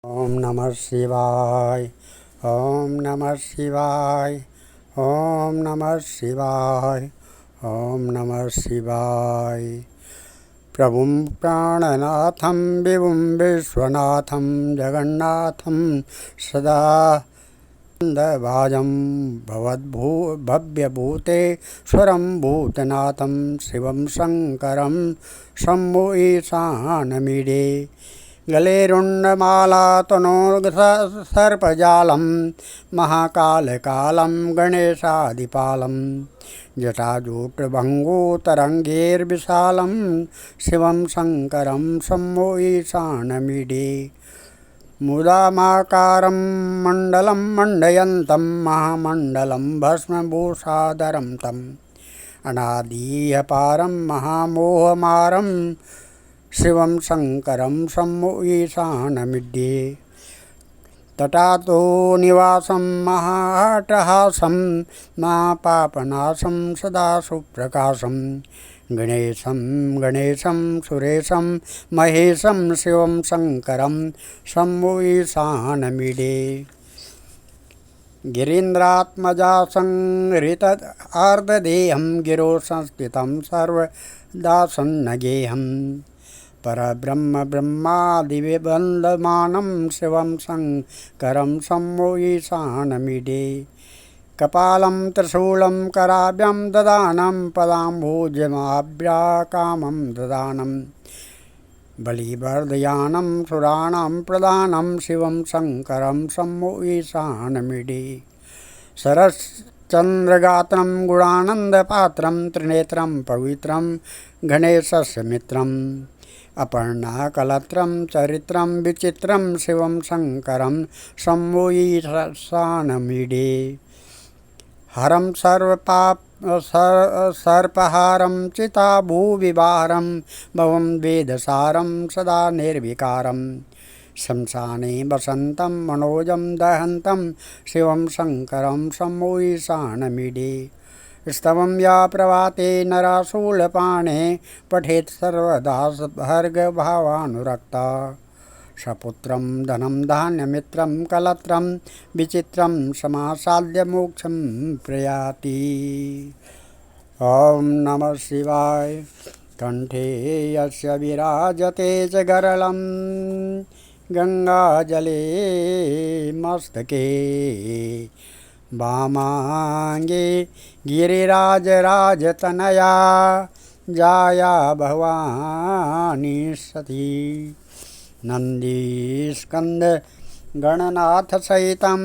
ओम नमः शिवाय। ओम नमः शिवाय। ओम नमः शिवाय। ओम नमः शिवाय। प्रभुं प्राणनाथं विभुं विश्वनाथं जगन्नाथं सदा भाजं भव्यभूतेश्वरं भूतनाथं शिवं शंकरं शम्भो ईशानमीडे। गले रुण्डमाला तनोर्गसर्पजालं महाकालकालं गणेशादिपालं जटाजूटभङ्गोतरङ्गैर्विशालं शिवं शङ्करं शम्भो ईशानमीडे। मुदामाकारं मण्डलं मण्डयन्तं महामण्डलं भस्मभूषाधरं तम् अनादिपारं महामोहमारं शिवं शङ्करं शम्भो ईशानमीडे। तटातो निवासं महाट्टहासं महापापनाशं सदा सुप्रकाशं गणेशं सुरेशं महेशं शिवं शङ्करं शम्भो ईशानमीडे। गिरीन्द्रात्मजासं हृतार्धदेहं गिरो संस्थितं सर्वदा सन्नगेहं परब्रह्म ब्रह्मादिवन्दमानं शिवं शङ्करं शम्भो ईशानमीडे। कपालं त्रिशूलं कराभ्यां ददानं पदाम्बुजमाभ्याकामं ददानं बलिवर्धयानं सुराणां प्रदानं शिवं शङ्करं शम्भो ईशानमीडे। शरश्चन्द्रगात्रं गुणानन्दपात्रं त्रिनेत्रं पवित्रं गणेशस्य मित्रम् अपर्णाकलत्रं चरित्रं विचित्रं शिवं शङ्करं शम्भो ईशानमीडे। हरं सर्पहारं चिताभूविवारं भवं वेदसारं सदा निर्विकारं शमशाने वसन्तं मनोजं दहन्तं शिवं शङ्करं शम्भो ईशानमीडे। स्तवं या प्रभाते नराशूलपाणे पठेत् सर्वदा भर्गभावानुरक्ता सपुत्रं धनं धान्यमित्रं कलत्रं विचित्रं समासाद्य मोक्षं प्रयाति। ओम नमः शिवाय। कंठे यस्य विराजते च गरलं गंगाजले मस्तके वामांगे गिरिराजराजतनया जाया भवानी सती नंदीस्कंद गणनाथ सहितं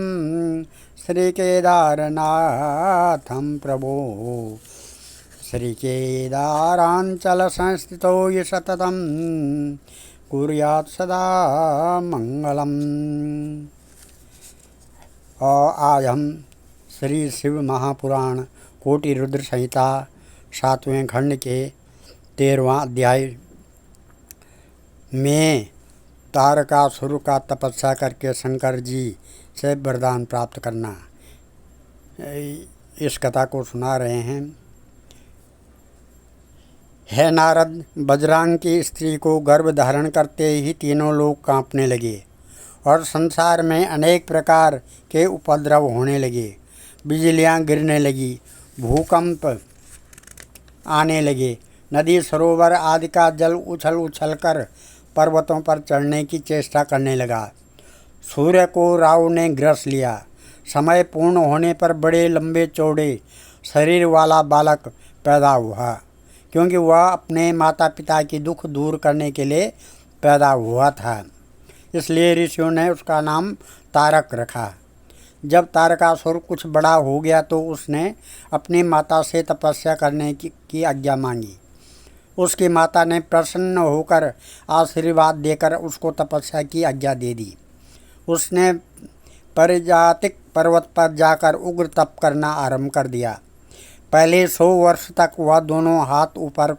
श्रीकेदारनाथं प्रभो श्रीकेदारांचल संस्थितो ये सततं कुर्यात् सदा मंगलम्। और आज हम श्री शिव महापुराण कोटि रुद्र संहिता 7वें खंड के 13वां अध्याय में तारकासुर का तपस्या करके शंकर जी से वरदान प्राप्त करना, इस कथा को सुना रहे हैं। हे नारद, बजरंग की स्त्री को गर्भ धारण करते ही तीनों लोग कांपने लगे और संसार में अनेक प्रकार के उपद्रव होने लगे। बिजलियां गिरने लगी, भूकंप आने लगे, नदी सरोवर आदि का जल उछल उछल कर पर्वतों पर चढ़ने की चेष्टा करने लगा। सूर्य को राहु ने ग्रस लिया। समय पूर्ण होने पर बड़े लंबे चौड़े शरीर वाला बालक पैदा हुआ, क्योंकि वह अपने माता पिता की दुख दूर करने के लिए पैदा हुआ था। इसलिए ऋषियों ने उसका नाम तारक रखा। जब तारकासुर कुछ बड़ा हो गया तो उसने अपनी माता से तपस्या करने की आज्ञा मांगी। उसकी माता ने प्रसन्न होकर आशीर्वाद देकर उसको तपस्या की आज्ञा दे दी। उसने परिजातिक पर्वत पर जाकर उग्र तप करना आरंभ कर दिया। पहले 100 वर्ष तक वह दोनों हाथ ऊपर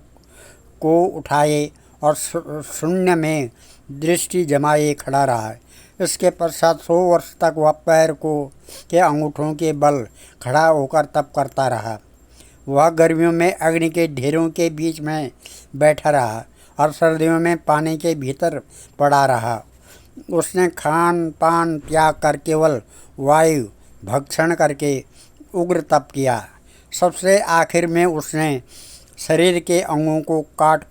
को उठाए और शून्य में दृष्टि जमाए खड़ा रहा। इसके पश्चात 100 वर्ष तक वह पैर को के अंगूठों के बल खड़ा होकर तप करता रहा। वह गर्मियों में अग्नि के ढेरों के बीच में बैठा रहा और सर्दियों में पानी के भीतर पड़ा रहा। उसने खान पान त्याग कर केवल वायु भक्षण करके उग्र तप किया। सबसे आखिर में उसने शरीर के अंगों को काट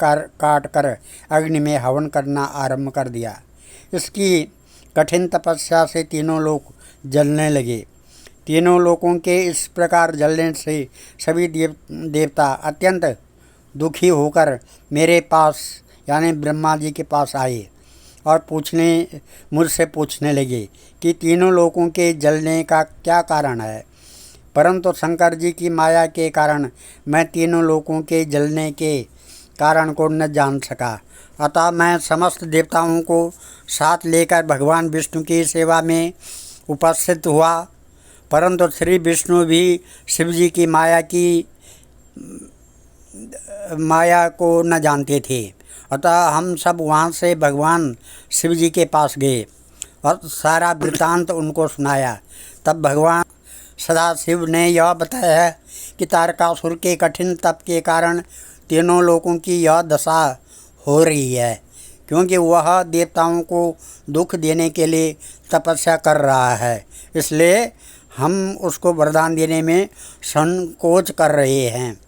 कर अग्नि में हवन करना आरंभ कर दिया। इसकी कठिन तपस्या से तीनों लोग जलने लगे। तीनों लोगों के इस प्रकार जलने से सभी देवता अत्यंत दुखी होकर मेरे पास यानी ब्रह्मा जी के पास आए और मुझसे पूछने लगे कि तीनों लोगों के जलने का क्या कारण है। परंतु शंकर जी की माया के कारण मैं तीनों लोगों के जलने के कारण को न जान सका। अतः मैं समस्त देवताओं को साथ लेकर भगवान विष्णु की सेवा में उपस्थित हुआ। परंतु श्री विष्णु भी शिव जी की माया को न जानते थे। अतः हम सब वहाँ से भगवान शिव जी के पास गए और सारा वृत्तांत उनको सुनाया। तब भगवान सदाशिव ने यह बताया कि तारकासुर के कठिन तप के कारण तीनों लोगों की यह दशा हो रही है, क्योंकि वह देवताओं को दुख देने के लिए तपस्या कर रहा है। इसलिए हम उसको वरदान देने में संकोच कर रहे हैं।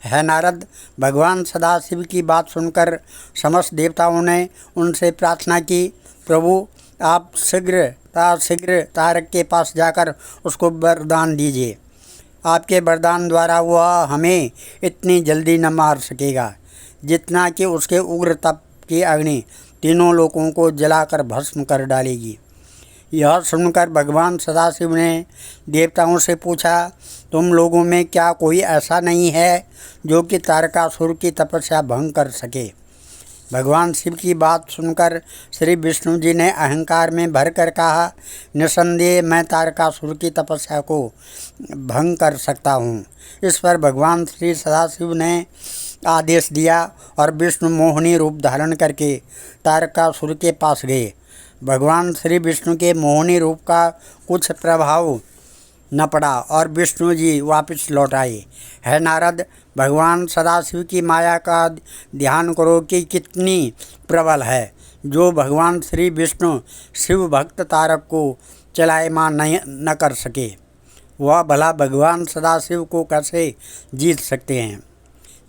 है नारद, भगवान सदाशिव की बात सुनकर समस्त देवताओं ने उनसे प्रार्थना की, प्रभु आप शीघ्र तारक के पास जाकर उसको वरदान दीजिए। आपके वरदान द्वारा वह हमें इतनी जल्दी न मार सकेगा जितना कि उसके उग्र तप की अग्नि तीनों लोगों को जलाकर भस्म कर डालेगी। यह सुनकर भगवान सदाशिव ने देवताओं से पूछा, तुम लोगों में क्या कोई ऐसा नहीं है जो कि तारकासुर की तपस्या भंग कर सके। भगवान शिव की बात सुनकर श्री विष्णु जी ने अहंकार में भरकर कहा, निसंदेह मैं तारकासुर की तपस्या को भंग कर सकता हूँ। इस पर भगवान श्री सदाशिव ने आदेश दिया और विष्णु मोहिनी रूप धारण करके तारकासुर के पास गए। भगवान श्री विष्णु के मोहिनी रूप का कुछ प्रभाव न पड़ा और विष्णु जी वापस लौट आए। है नारद, भगवान सदाशिव की माया का ध्यान करो कि कितनी प्रबल है। जो भगवान श्री विष्णु शिव भक्त तारक को चलायमान न कर सके, वह भला भगवान सदाशिव को कैसे जीत सकते हैं।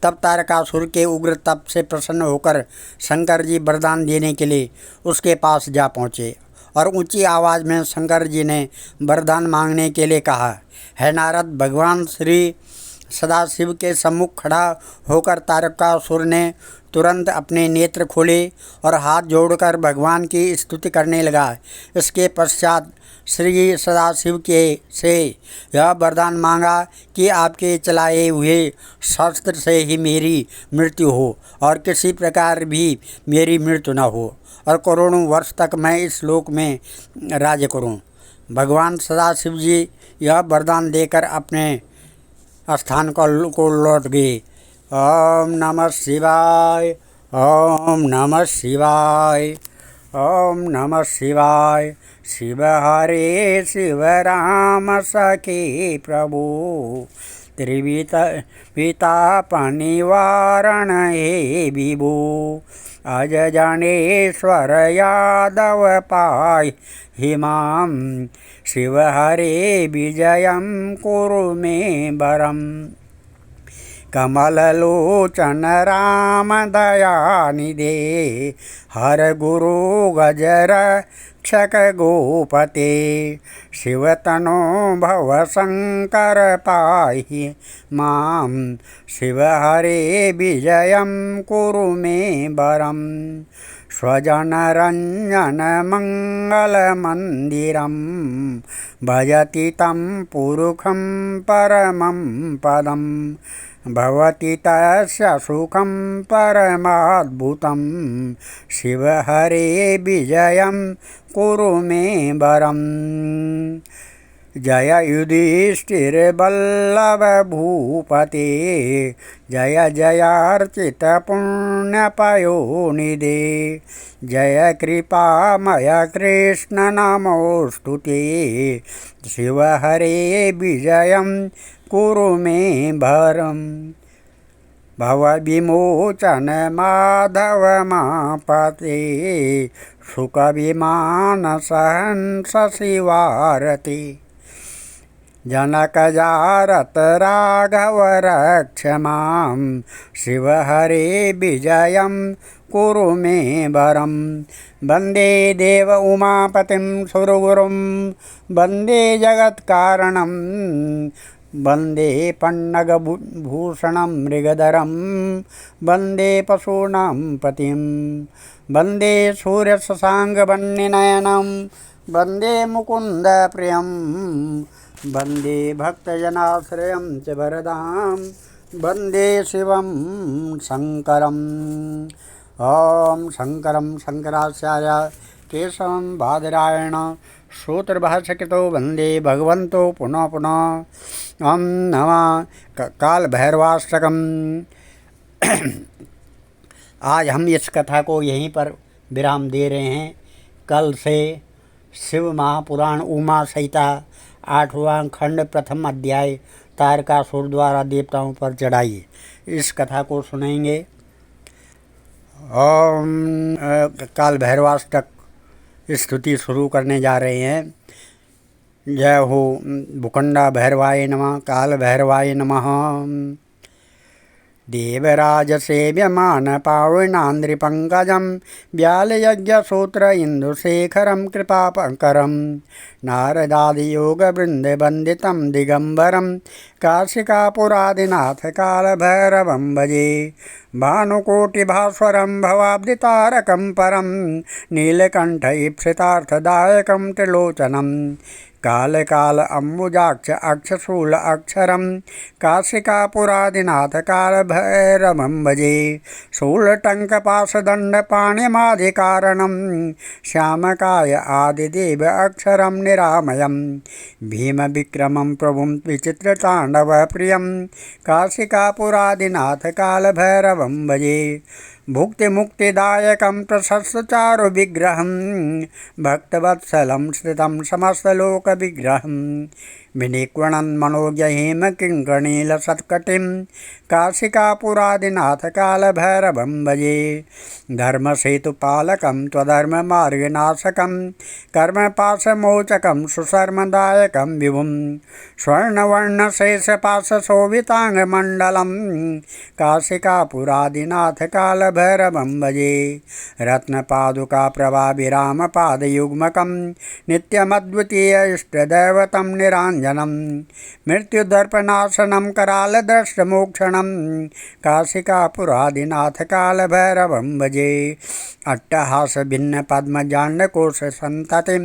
तब तारकासुर के उग्र तप से प्रसन्न होकर शंकर जी वरदान देने के लिए उसके पास जा पहुँचे और ऊंची आवाज़ में शंकर जी ने वरदान मांगने के लिए कहा। है नारद, भगवान श्री सदाशिव के सम्मुख खड़ा होकर तारकासुर ने तुरंत अपने नेत्र खोले और हाथ जोड़कर भगवान की स्तुति करने लगा। इसके पश्चात श्री सदाशिव से यह वरदान मांगा कि आपके चलाए हुए शस्त्र से ही मेरी मृत्यु हो और किसी प्रकार भी मेरी मृत्यु न हो और करोड़ों वर्ष तक मैं इस लोक में राज्य करूं। भगवान सदाशिव जी यह वरदान देकर अपने स्थान को लौट गए। ओम नमः शिवाय, ओम नमः शिवाय, ओम नमः शिवाय। शिव हरे शिव राम सखे प्रभु, त्रिविता निवारण हे विभु। अज जनेश्वर यादव पाय हिमाम, शिव हरे विजयम कुरु मे वरम। कमललोचन राम दयानिधे, हर गुरु गजर क्षक गोपते। शिवतनो भव शंकर पाहि माम, शिव हरे विजयम कुरु मे वरम। स्वजन रंजन मंगल मंदिरम, भजति तं पुरुषं परमं पदम। भवति तस्य सुखं परमाद्भुतं, शिव हरे विजयं कुरु मे वरम। जय युधिष्ठिर बल्लभ भूपते, जय जयार्चित पुण्यपयोनिधे। जय कृपामय कृष्ण नमोस्तुते, शिव हरे विजयं कुरु मे वरम। भवविमोचन माधवमापते सुखविमान सहंस शिवारति जनकजारत राघव रक्ष मां शिवहरे विजयं कुरु मे वरं वन्दे देव उमापतिं सुरगुरुं वन्दे जगत्कारणं वन्दे पन्नगभूषणं मृगधरं वन्दे पशूनां पतिं वन्दे सूर्यशशाङ्कवह्निनयनं वन्दे मुकुन्दप्रियं वन्दे भक्तजनाश्रयं च वरदां वन्दे शिवं शङ्करम् ॐ शङ्करं शङ्कराचार्य केशवं बादरायण सूत्रभाष्यकृतो वन्दे भगवन्तो पुनः पुनः। ॐ नमः काल भैरवाष्टकम्। आज हम इस कथा को यहीं पर विराम दे रहे हैं। कल से शिव महापुराण उमा सहिता 8वां खंड प्रथम अध्याय तारकासुर द्वारा देवताओं पर चढ़ाई, इस कथा को सुनेंगे। ओम काल भैरवाष्टक स्तुति शुरू करने जा रहे हैं। जय हो भुखंडा भैरवाय नमः, काल भैरवाय नमः। देवराज सेव्यमान पावनान्द्रिपङ्कजं व्यालयज्ञसूत्र इंदुशेखरं कृपापकरं नारदादियोगवृन्दवन्दितं दिगम्बरं काशिकापुरादिनाथ कालभैरवं भजे भानुकोटिभास्वरं भवाब्दितारकं परं नीलकण्ठईप्सितार्थदायकं त्रिलोचनं काल अम्बुजाक्ष अक्षशूल अक्षरं काशिकापुरादिनाथ कालभैरवं भजे शूलटङ्कपाशदण्डपाणिमाधिकारणं श्यामकाय आदिदेव अक्षरं निरामयं भीमविक्रमं प्रभुं विचित्रताण्डवप्रियं काशिकापुरादिनाथ कालभैरवं भजे भुक्तिमुक्तिदायकं प्रशस्तचारुविग्रहं भक्तवत्सलं श्रितं समस्तलोकविग्रहं विनिक्वणन् मनोज्ञहिम किङ्कणीलसत्कटिं काशिकापुरादिनाथ कालभैरवं भजे धर्मसेतुपालकं त्वधर्ममार्गनाशकं कर्मपाशमोचकं सुशर्मदायकं विभुं स्वर्णवर्णशेषपाशशोभिताङ्गमण्डलं काशिकापुरादिनाथ कालभैरवं भजे रत्नपादुकाप्रभाभिरामपादयुग्मकं नित्यमद्वितीय इष्टदैवतं निराञ्जनं मृत्युदर्पनाशनं करालदर्शमोक्षणं काशिकापुरादिनाथ कालभैरवं भजे अट्टहासभिन्नपद्मजाण्डकोशसन्ततिं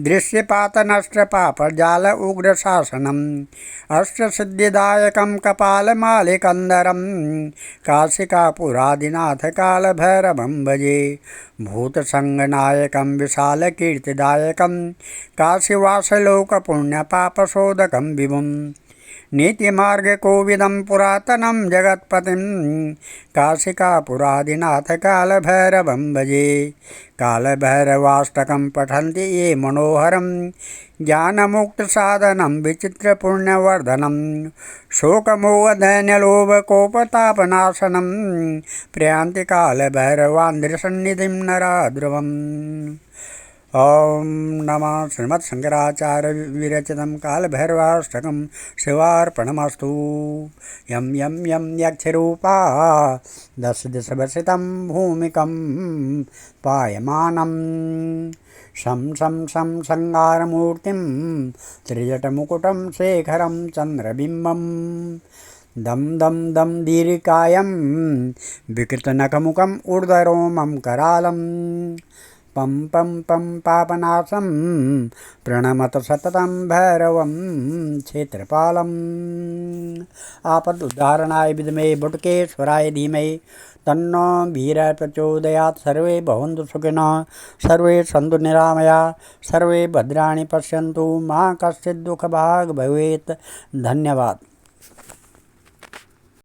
दृश्यपातनष्टपापजाल उग्रशासनम् अष्टसिद्धिदायकं कपालमालिकन्दरं काशिकापुरादिनाथ कालभैरवं भजे भूतसङ्गनायकं विशालकीर्तिदायकं काशीवासलोकपुण्यपापशोधकं विभुं नीतिमार्गकोविदं पुरातनं जगत्पतिं काशिकापुरादिनाथ कालभैरवं भजे कालभैरवाष्टकं पठन्ति ये मनोहरं ज्ञानमुक्तसाधनं विचित्रपुण्यवर्धनं शोकमोहदैन्यलोभकोपतापनाशनं प्रयान्ति कालभैरवान्द्रसन्निधिं नरा ध्रुवम्। ओम नमः श्रीमत्शंकराचार्य विरचितं कालभैरवाष्टकं शिवार्पणमस्तु। यं यं यं यक्षरूपा दश दिशवसितं भूमिकं पायमानं शं शं शं संगारमूर्तिं त्रिजटमुकुटं शेखरं चन्द्रबिम्बं दं दं दं दीर्घकायं विकृतनखमुखम् ऊर्ध्वरोमं करालं पं पं पं पापनाशं प्रणमत सततं भैरवं क्षेत्रपालम्। आपदुद्धारणाय विद्महे बटुकेश्वराय धीमहि तन्नो वीरः प्रचोदयात्। सर्वे भवन्तु सुखिनः, सर्वे सन्तु निरामया, सर्वे भद्राणि पश्यन्तु, मा कश्चित् दुःखभाग् भवेत्। धन्यवाद।